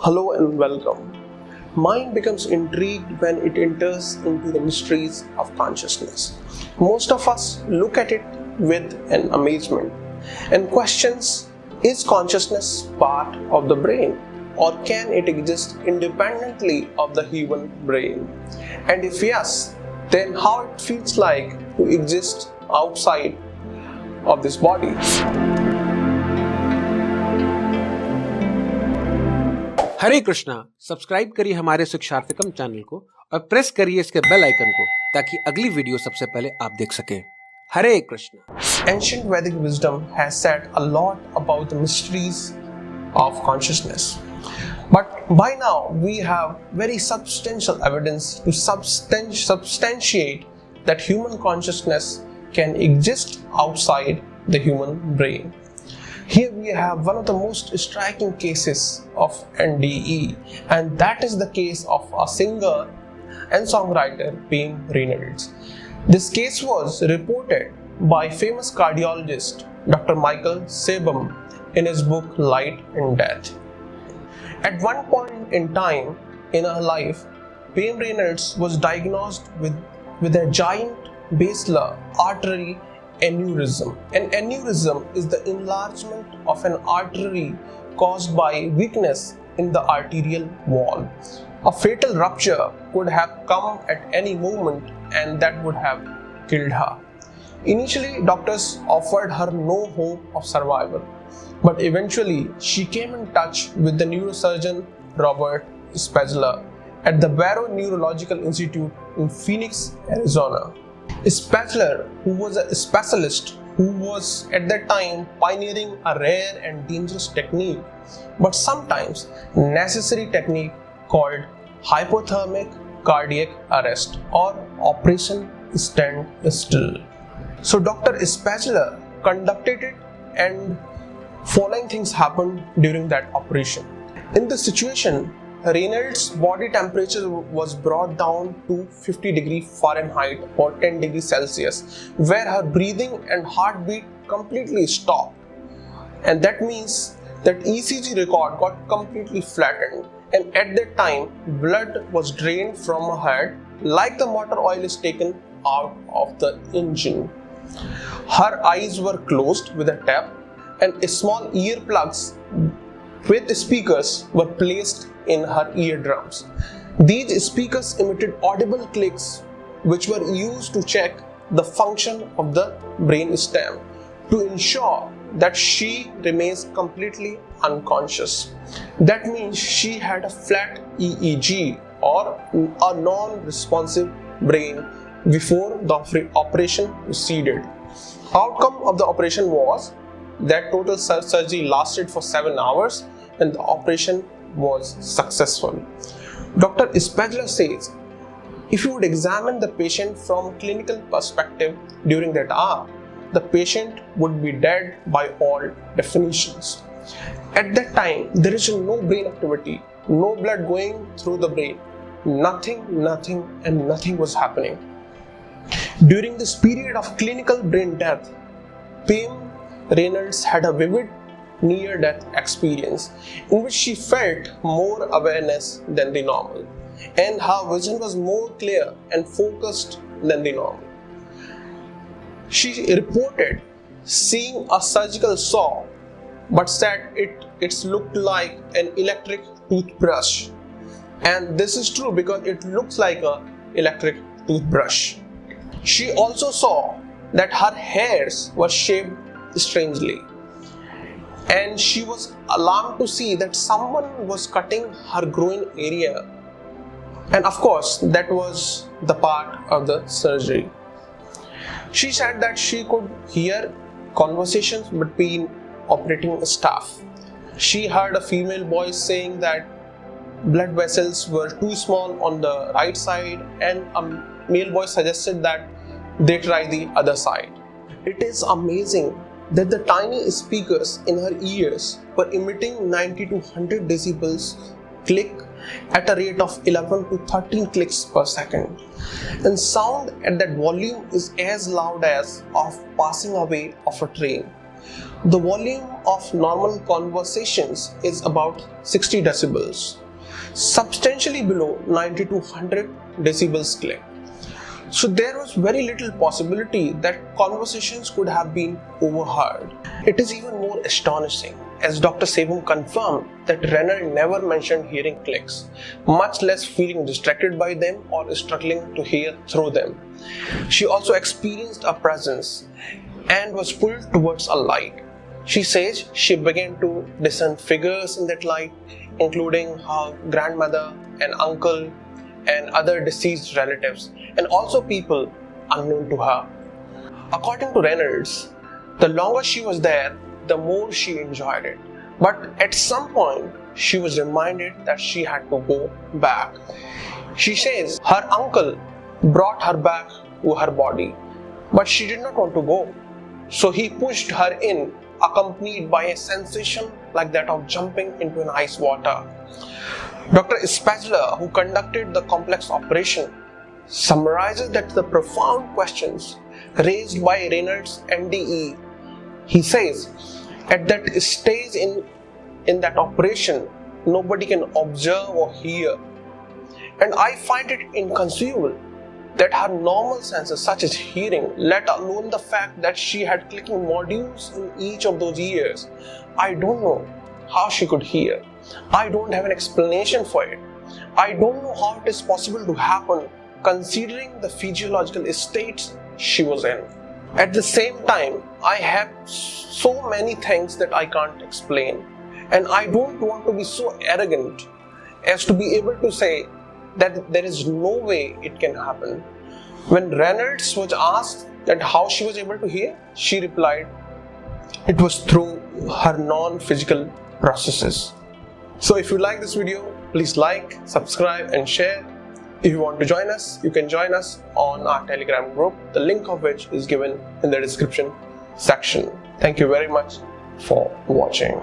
Hello and welcome. Mind becomes intrigued when it enters into the mysteries of consciousness. Most of us look at it with an amazement and questions, is consciousness part of the brain or can it exist independently of the human brain? And if yes, then how it feels like to exist outside of this body? Hare Krishna. Subscribe करिए हमारे शिक्षार्थकम channel को और press करिए इसके bell icon को ताकि अगली video सबसे पहले आप देख सकें। हरे Krishna. Ancient Vedic wisdom has said a lot about the mysteries of consciousness. But by now we have very substantial evidence to substantiate that human consciousness can exist outside the human brain. Here we have one of the most striking cases of NDE, and that is the case of a singer and songwriter Payam Reynolds. This case was reported by famous cardiologist Dr. Michael Sabom in his book Light and Death. At one point in time in her life, Payam Reynolds was diagnosed with a giant basilar artery aneurysm. An aneurysm is the enlargement of an artery caused by weakness in the arterial wall. A fatal rupture could have come at any moment and that would have killed her. Initially, doctors offered her no hope of survival, but eventually she came in touch with the neurosurgeon Robert Spazler at the Barrow Neurological Institute in Phoenix, Arizona. Spazler, who was a specialist who was at that time pioneering a rare and dangerous technique, but sometimes necessary technique called hypothermic cardiac arrest or Operation Stand Still. So Dr. Spazler conducted it and following things happened during that operation. In this situation, Reynolds' body temperature was brought down to 50 degrees Fahrenheit or 10 degrees Celsius, where her breathing and heartbeat completely stopped. And that means that ECG record got completely flattened, and at that time, blood was drained from her head like the motor oil is taken out of the engine. Her eyes were closed with a tap, and small earplugs with speakers were placed in her eardrums. These speakers emitted audible clicks which were used to check the function of the brain stem to ensure that she remains completely unconscious. That means she had a flat EEG or a non-responsive brain before the operation proceeded. Outcome of the operation was that total surgery lasted for 7 hours and the operation was successful. Dr. Spazler says, if you would examine the patient from clinical perspective during that hour, the patient would be dead by all definitions. At that time, there is no brain activity, no blood going through the brain, nothing was happening. During this period of clinical brain death, Payam Reynolds had a vivid near-death experience in which she felt more awareness than the normal, and her vision was more clear and focused than the normal. She reported seeing a surgical saw, but said it looked like an electric toothbrush. And this is true because it looks like an electric toothbrush. She also saw that her hairs were shaped strangely, and she was alarmed to see that someone was cutting her groin area, and of course that was the part of the surgery. She said that she could hear conversations between operating staff. She heard a female voice saying that blood vessels were too small on the right side, and a male voice suggested that they try the other side. It is amazing that the tiny speakers in her ears were emitting 90 to 100 decibels click at a rate of 11 to 13 clicks per second. And sound at that volume is as loud as of passing away of a train. The volume of normal conversations is about 60 decibels, substantially below 90 to 100 decibels click. So there was very little possibility that conversations could have been overheard. It is even more astonishing, as Dr. Sevum confirmed that Renner never mentioned hearing clicks, much less feeling distracted by them or struggling to hear through them. She also experienced a presence and was pulled towards a light. She says she began to discern figures in that light, including her grandmother and uncle and other deceased relatives, and also people unknown to her. According to Reynolds, the longer she was there, the more she enjoyed it. But at some point, she was reminded that she had to go back. She says her uncle brought her back to her body, but she did not want to go. So he pushed her in, accompanied by a sensation like that of jumping into an ice water. Dr. Spazler, who conducted the complex operation, summarizes that the profound questions raised by Reynolds' NDE. He says, at that stage in that operation, nobody can observe or hear. And I find it inconceivable that her normal senses such as hearing, let alone the fact that she had clicking modules in each of those ears, I don't know how she could hear. I don't have an explanation for it. I don't know how it is possible to happen considering the physiological states she was in. At the same time, I have so many things that I can't explain, and I don't want to be so arrogant as to be able to say that there is no way it can happen. When Reynolds was asked that how she was able to hear, she replied, it was through her non-physical processes. So if you like this video, please like, subscribe and share. If you want to join us, you can join us on our Telegram group, the link of which is given in the description section. Thank you very much for watching.